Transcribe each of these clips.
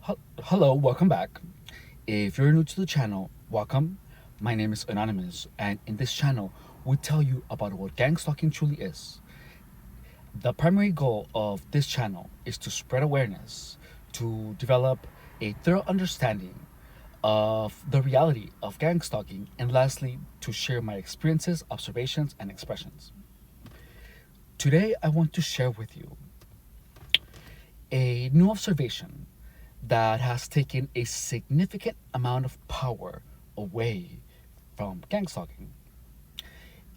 Hello, welcome back. If you're new to the channel, welcome. My name is Anonymous, and in this channel, we tell you about what gang stalking truly is. The primary goal of this channel is to spread awareness, to develop a thorough understanding of the reality of gang stalking, and lastly, to share my experiences, observations, and expressions. Today, I want to share with you a new observation that has taken a significant amount of power away from gang stalking.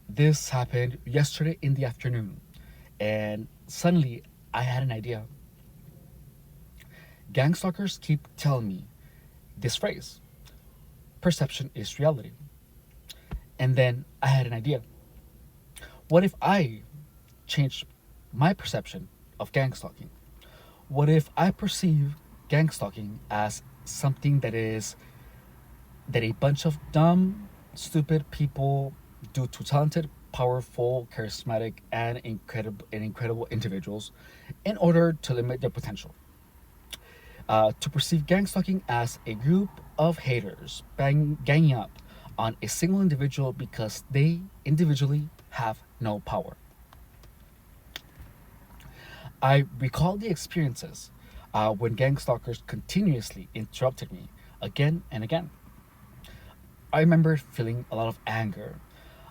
This happened yesterday in the afternoon, and suddenly I had an idea. Gang stalkers keep telling me this phrase: perception is reality. And then I had an idea. What if I changed my perception of gang stalking? What if I perceive gang stalking as something that a bunch of dumb, stupid people do to talented, powerful, charismatic, and incredible individuals in order to limit their potential? To perceive gang stalking as a group of haters ganging up on a single individual because they individually have no power. I recall the experiences when gang stalkers continuously interrupted me again and again. I remember feeling a lot of anger,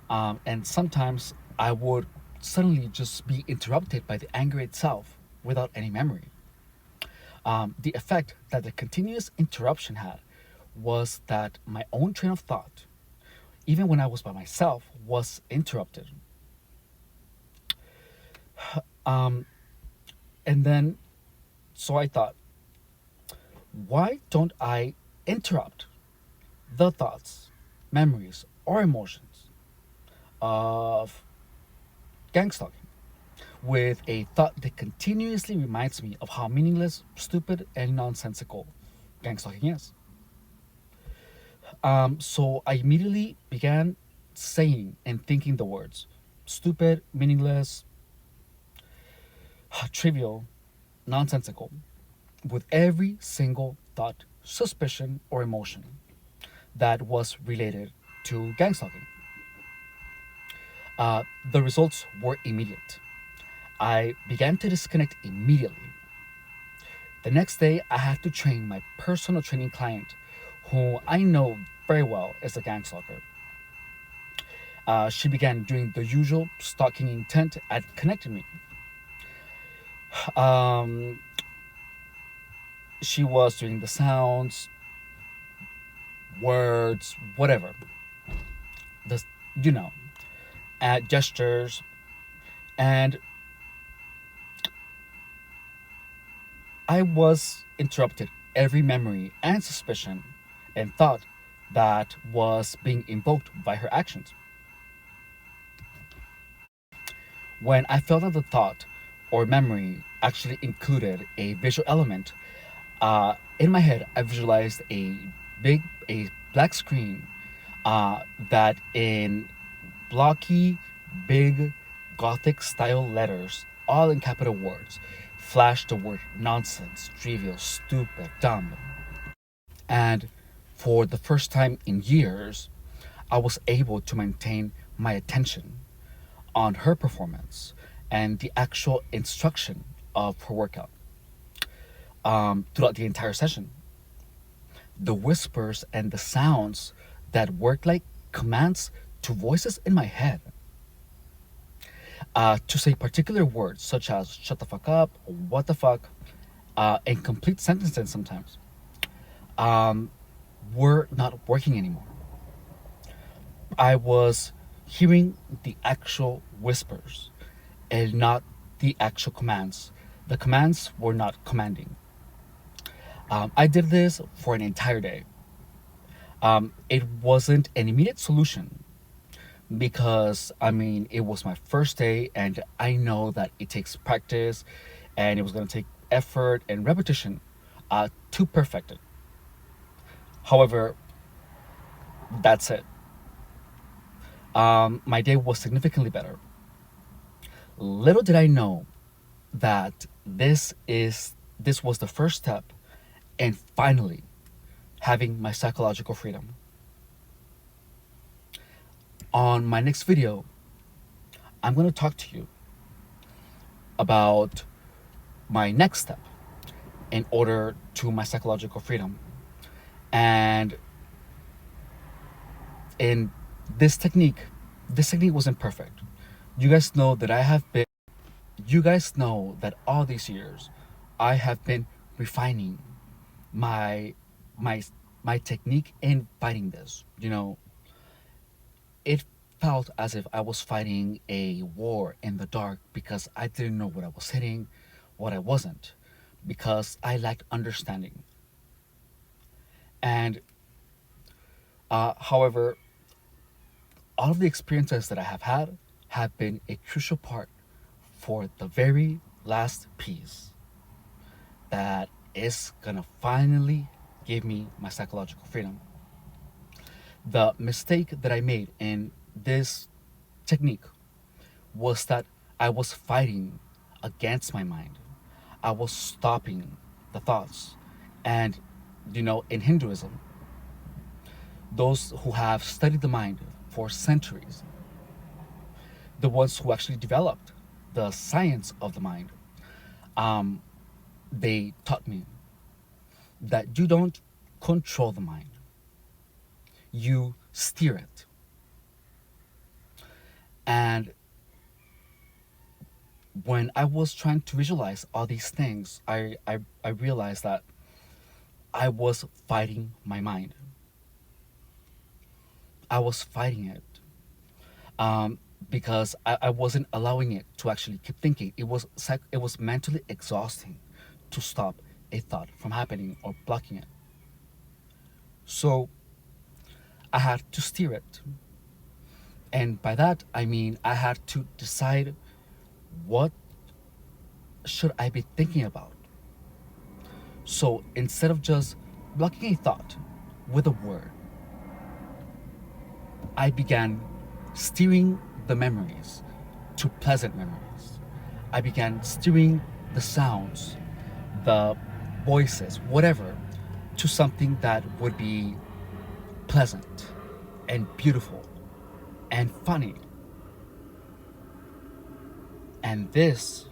and sometimes I would suddenly just be interrupted by the anger itself without any memory. The effect that the continuous interruption had was that my own train of thought, even when I was by myself, was interrupted. Um, and then, so I thought, why don't I interrupt the thoughts, memories, or emotions of gang stalking with a thought that continuously reminds me of how meaningless, stupid, and nonsensical gang stalking is? So I immediately began saying and thinking the words stupid, meaningless, trivial, nonsensical with every single thought, suspicion, or emotion that was related to gang stalking. The results were immediate. I began to disconnect immediately. The next day, I had to train my personal training client, who I know very well is a gang stalker. She began doing the usual stalking intent at connecting me. Um, she was doing the sounds, words, whatever, the, you know, gestures, and I was interrupted every memory and suspicion and thought that was being invoked by her actions. When I felt that the thought or memory actually included a visual element, in my head I visualized a black screen that in blocky, big, gothic style letters, all in capital words, flashed the word nonsense, trivial, stupid, dumb. And for the first time in years, I was able to maintain my attention on her performance and the actual instruction of her workout throughout the entire session. The whispers and the sounds that worked like commands to voices in my head to say particular words such as shut the fuck up, what the fuck, and complete sentences sometimes um, were not working anymore. I was hearing the actual whispers and not the actual commands. The commands were not commanding. I did this for an entire day. It wasn't an immediate solution because, I mean, it was my first day and I know that it takes practice and it was going to take effort and repetition to perfect it. However, that's it. My day was significantly better. Little did I know that this was the first step and finally having my psychological freedom. On my next video, I'm going to talk to you about my next step in order to my psychological freedom. And in this technique, this technique wasn't perfect. You guys know that you guys know that all these years I have been refining my my my technique in fighting this. It felt as if I was fighting a war in the dark because I didn't know what I was hitting, what I wasn't, because I lacked understanding. And however, all of the experiences that I have had have been a crucial part for the very last piece that is gonna finally give me my psychological freedom. The mistake that I made in this technique was that I was fighting against my mind. I was stopping the thoughts. And, in Hinduism, those who have studied the mind for centuries, the ones who actually developed the science of the mind, um, they taught me that you don't control the mind, you steer it. And when I was trying to visualize all these things, I realized that I was fighting my mind. I was fighting it because I wasn't allowing it to actually keep thinking. It was mentally exhausting to stop a thought from happening or blocking it. So I had to steer it. And by that, I mean I had to decide what should I be thinking about. So instead of just blocking a thought with a word, I began steering the memories to pleasant memories. I began steering the sounds, the voices, whatever, to something that would be pleasant and beautiful and funny. And this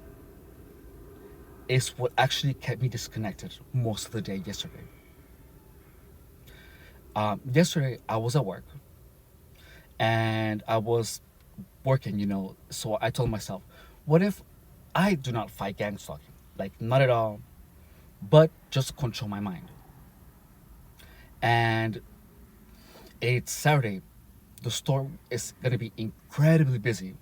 is what actually kept me disconnected most of the day yesterday. Yesterday, I was at work and I was working, so I told myself, what if I do not fight gang stalking? Like, not at all, but just control my mind. And it's Saturday. The store is going to be incredibly busy.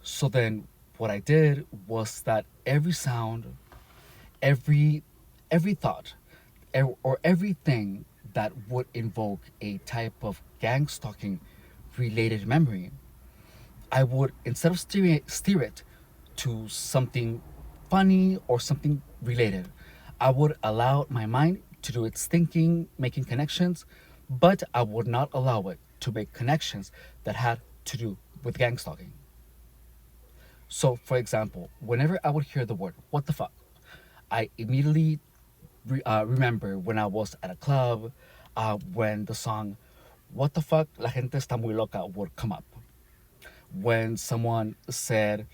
So then what I did was that every sound, every every thought, or everything that would invoke a type of gang stalking related memory, I would, instead of steer it to something funny or something related, I would allow my mind to do its thinking, making connections, but I would not allow it to make connections that had to do with gang stalking. So, for example, whenever I would hear the word "what the fuck," I immediately remember when I was at a club, when the song "What the fuck, la gente está muy loca" would come up. When someone said,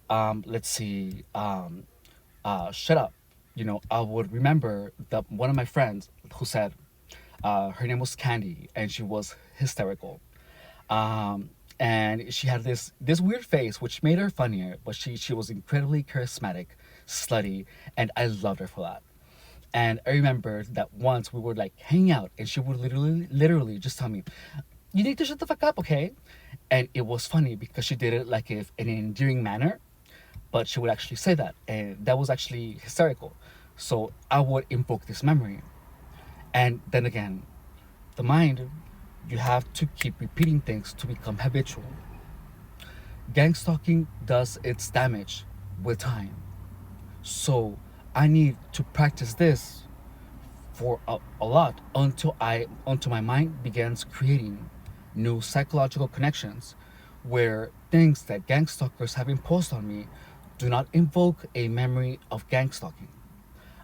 let's see, shut up, I would remember that one of my friends who said, her name was Candy, and she was hysterical. And she had this weird face, which made her funnier, but she was incredibly charismatic, slutty, and I loved her for that. And I remember that once we were like hanging out, and she would literally just tell me, "You need to shut the fuck up, okay?" And it was funny because she did it like if in an endearing manner, but she would actually say that, and that was actually hysterical. So I would invoke this memory, and then again, the mind, you have to keep repeating things to become habitual. Gang stalking does its damage with time. So I need to practice this for a lot until my mind begins creating new psychological connections where things that gang stalkers have imposed on me do not invoke a memory of gang stalking.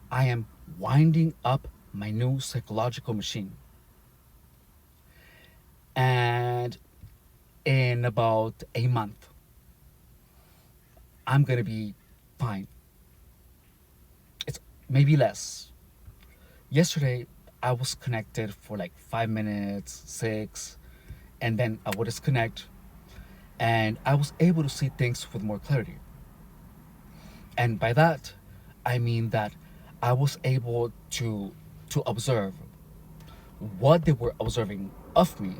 I am winding up my new psychological machine. And in about a month, I'm gonna be fine. It's maybe less. Yesterday, I was connected for like 5 minutes, six, and then I would disconnect, and I was able to see things with more clarity. And by that, I mean that I was able to observe what they were observing of me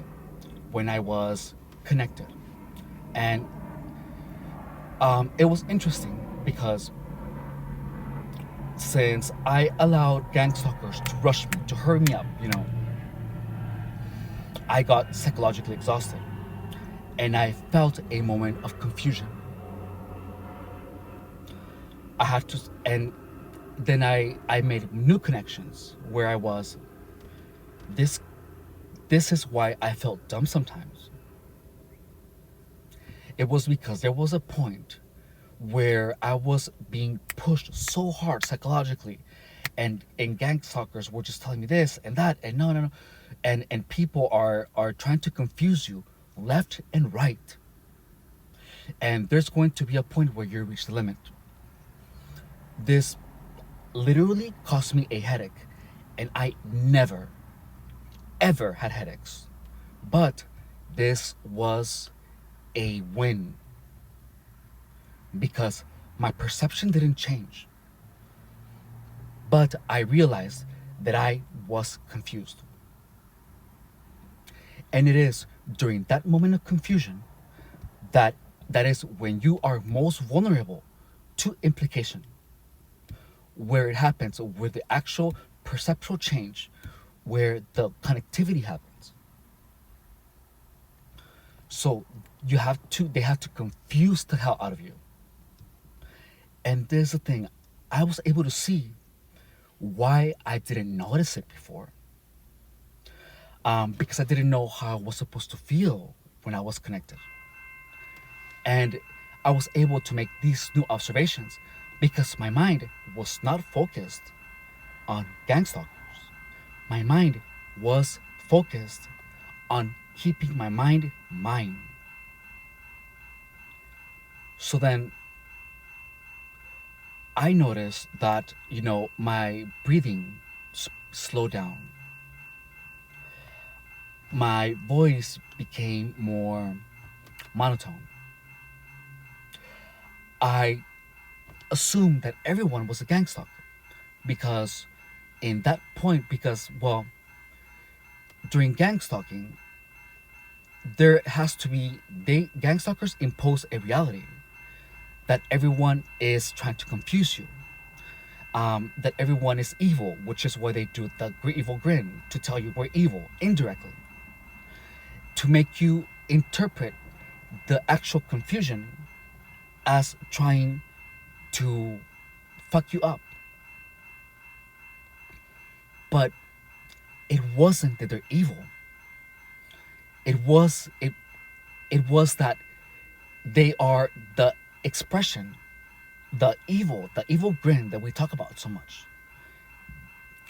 when I was connected. And it was interesting because since I allowed gang stalkers to rush me, to hurry me up, I got psychologically exhausted and I felt a moment of confusion. I had to, and then I made new connections where I was. This, this is why I felt dumb sometimes. It was because there was a point where I was being pushed so hard psychologically, and gang stalkers were just telling me this and that and no no no, and people are trying to confuse you left and right, and there's going to be a point where you reach the limit. This literally cost me a headache, and I never ever had headaches, but this was a win because my perception didn't change. But I realized that I was confused. And it is during that moment of confusion that that is when you are most vulnerable to implication, where it happens, where the actual perceptual change, where the connectivity happens. So they have to confuse the hell out of you. And there's the thing, I was able to see why I didn't notice it before. Because I didn't know how I was supposed to feel when I was connected. And I was able to make these new observations because my mind was not focused on gang stalkers. My mind was focused on keeping my mind mine. So then I noticed that, my breathing slowed down. My voice became more monotone. I assumed that everyone was a gang stalker because in that point, because, well, during gang stalking, there has to be, gang stalkers impose a reality that everyone is trying to confuse you, that everyone is evil, which is why they do the evil grin to tell you we're evil indirectly, to make you interpret the actual confusion as trying to fuck you up. But it wasn't that they're evil. It was it it was that they are the expression, the evil grin that we talk about so much.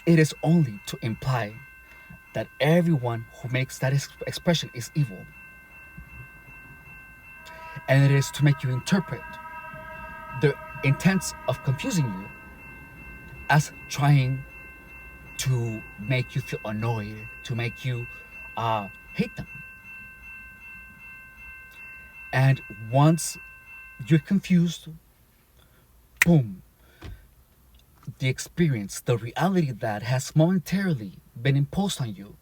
It is only to imply that everyone who makes that expression is evil. And it is to make you interpret the intents of confusing you as trying to make you feel annoyed, to make you hate them. And once you're confused, boom, the experience, the reality that has momentarily been imposed on you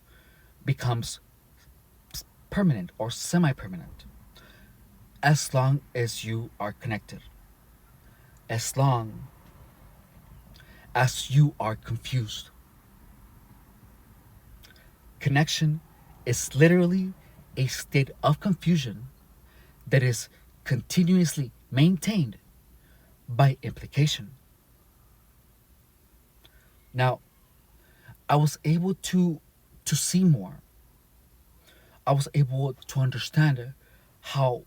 becomes permanent or semi permanent as long as you are connected, as long as you are confused. Connection is literally a state of confusion that is continuously maintained by implication. Now, I was able to see more. I was able to understand how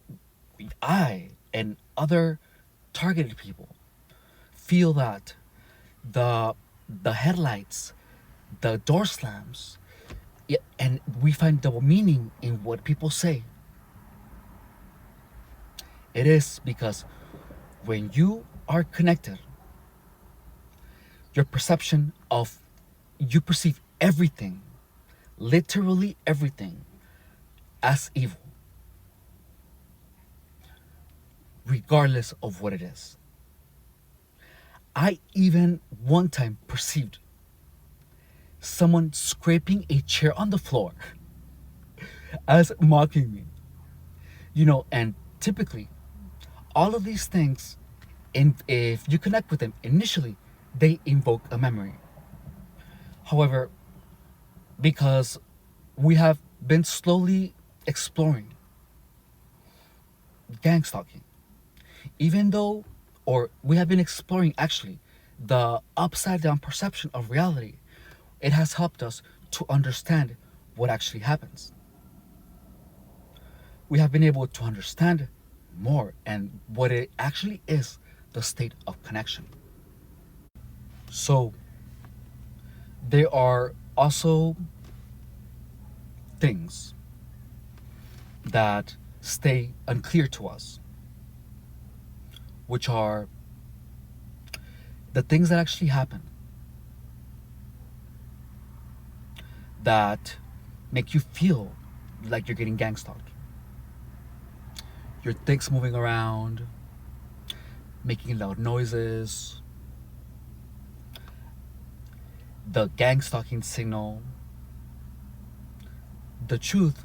I and other targeted people feel that the the headlights, the door slams, yeah, and we find double meaning in what people say. It is because when you are connected, your perception of you perceive everything, literally everything, as evil, regardless of what it is. I even one time perceived someone scraping a chair on the floor as mocking me. And typically, all of these things, if you connect with them initially, they invoke a memory. However, because we have been slowly exploring gang stalking, even though, or we have been exploring actually the upside down perception of reality, it has helped us to understand what actually happens. We have been able to understand more and what it actually is, the state of connection. So, there are also things that stay unclear to us, which are the things that actually happen that make you feel like you're getting gang stalked. Your things moving around, making loud noises, the gang stalking signal. The truth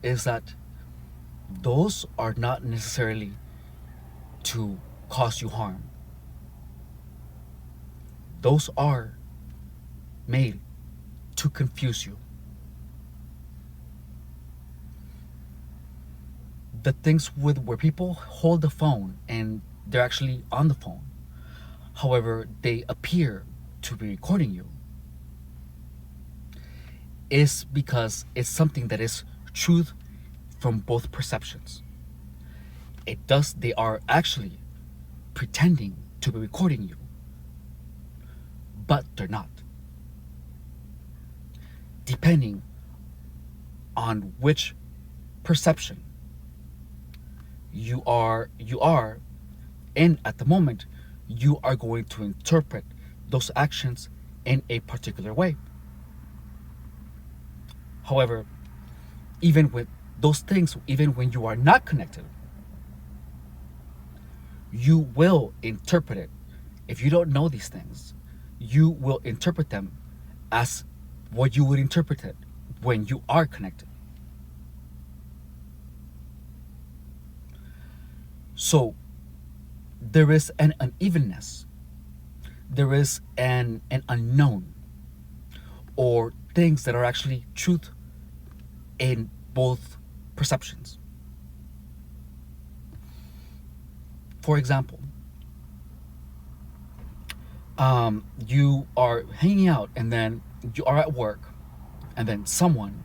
is that those are not necessarily to cause you harm. Those are made to confuse you. The things with where people hold the phone and they're actually on the phone, however, they appear to be recording you, is because it's something that is truth from both perceptions. They are actually pretending to be recording you, but they're not. Depending on which perception you are in at the moment, you are going to interpret those actions in a particular way. However, even with those things, even when you are not connected, you will interpret it. If you don't know these things, you will interpret them as what you would interpret it when you are connected. So there is an unevenness, there is an unknown, or things that are actually truth in both perceptions. For example, you are hanging out and then you are at work, and then someone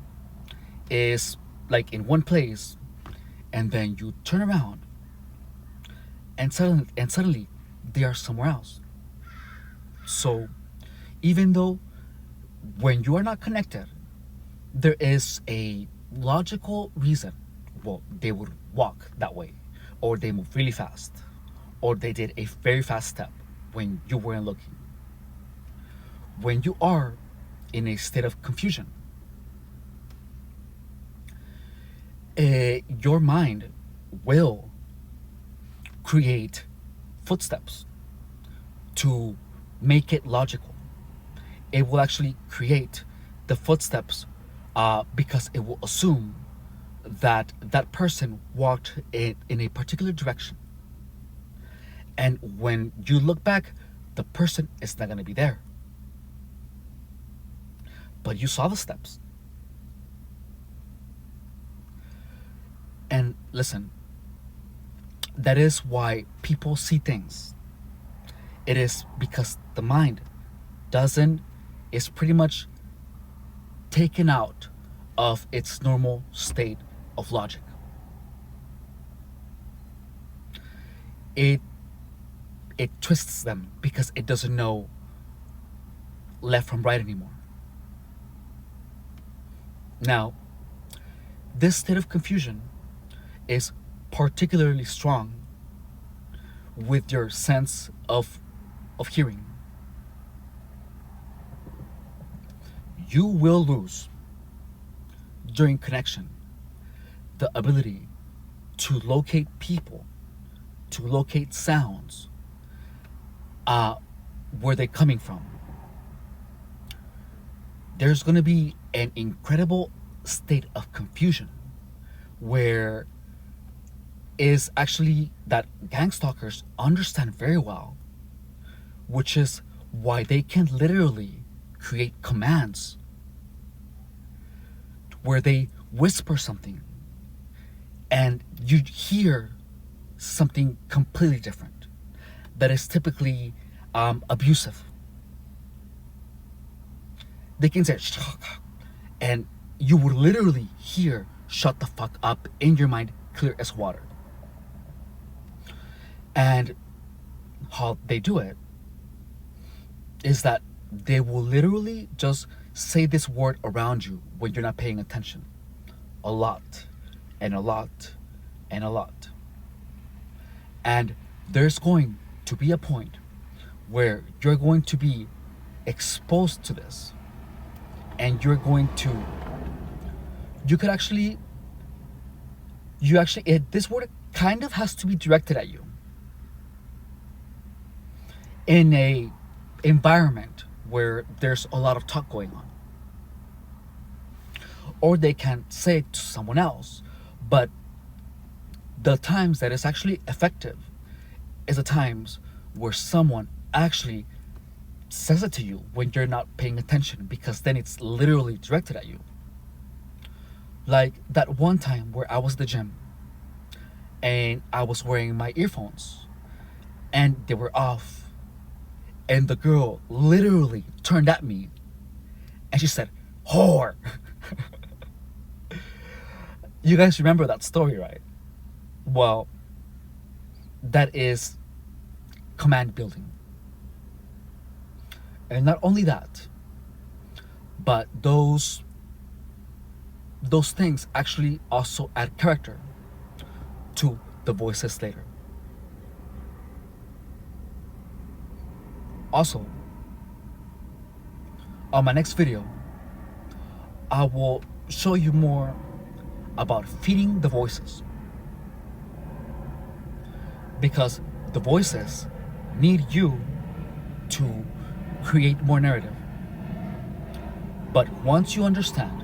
is like in one place, and then you turn around and suddenly they are somewhere else. So even though when you are not connected, there is a logical reason. Well, they would walk that way, or they move really fast, or they did a very fast step when you weren't looking. When you are in a state of confusion, your mind will create footsteps to make it logical. It will actually create the footsteps because it will assume that that person walked in a particular direction. And when you look back, the person is not going to be there. But you saw the steps. And listen, that is why people see things. It is because the mind doesn't, is pretty much taken out of its normal state of logic. It it twists them because it doesn't know left from right anymore. Now, this state of confusion is particularly strong with your sense of hearing. You will lose during connection the ability to locate people, to locate sounds, uh, where they're coming from. There's going to be an incredible state of confusion where is actually that gang stalkers understand very well, which is why they can literally create commands where they whisper something and you hear something completely different that is typically abusive. They can say, and you would literally hear shut the fuck up in your mind, clear as water. And how they do it is that they will literally just say this word around you when you're not paying attention. A lot, and a lot, and a lot. And there's going to be a point where you're going to be exposed to this. And you're going to, this word kind of has to be directed at you in a environment where there's a lot of talk going on. Or they can say it to someone else, but the times that it's actually effective is the times where someone actually says it to you when you're not paying attention, because then it's literally directed at you. Like that one time where I was at the gym and I was wearing my earphones and they were off, and the girl literally turned at me and she said, "Whore." You guys remember that story, right? Well, that is command building. And not only that, but those things actually also add character to the voices later. Also, on my next video, I will show you more about feeding the voices, because the voices need you to create more narrative. But once you understand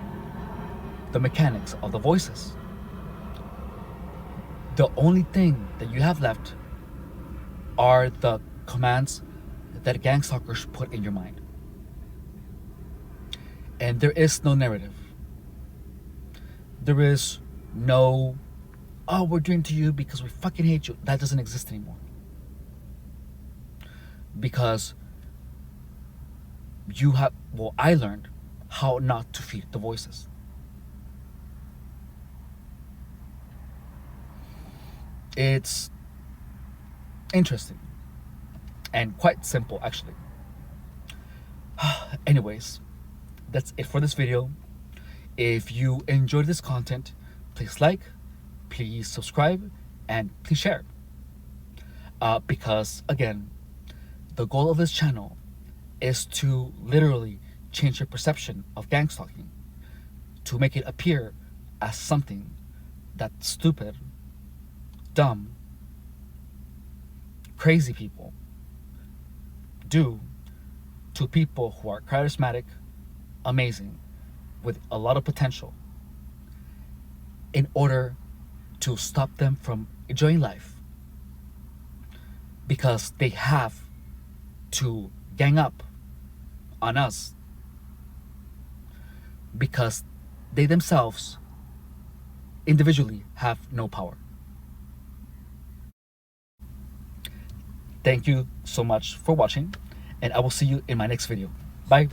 the mechanics of the voices, the only thing that you have left are the commands that gang stalkers put in your mind. And there is no narrative. There is no, "Oh, we're doing to you because we fucking hate you." That doesn't exist anymore. Because I learned how not to feed the voices. It's interesting and quite simple, actually. Anyways, that's it for this video. If you enjoyed this content, please like, please subscribe, and please share. Because again, the goal of this channel is to literally change your perception of gang stalking, to make it appear as something that's stupid, dumb, crazy people do to people who are charismatic, amazing, with a lot of potential, in order to stop them from enjoying life, because they have to gang up on us, because they themselves individually have no power. Thank you so much for watching, and I will see you in my next video. Bye.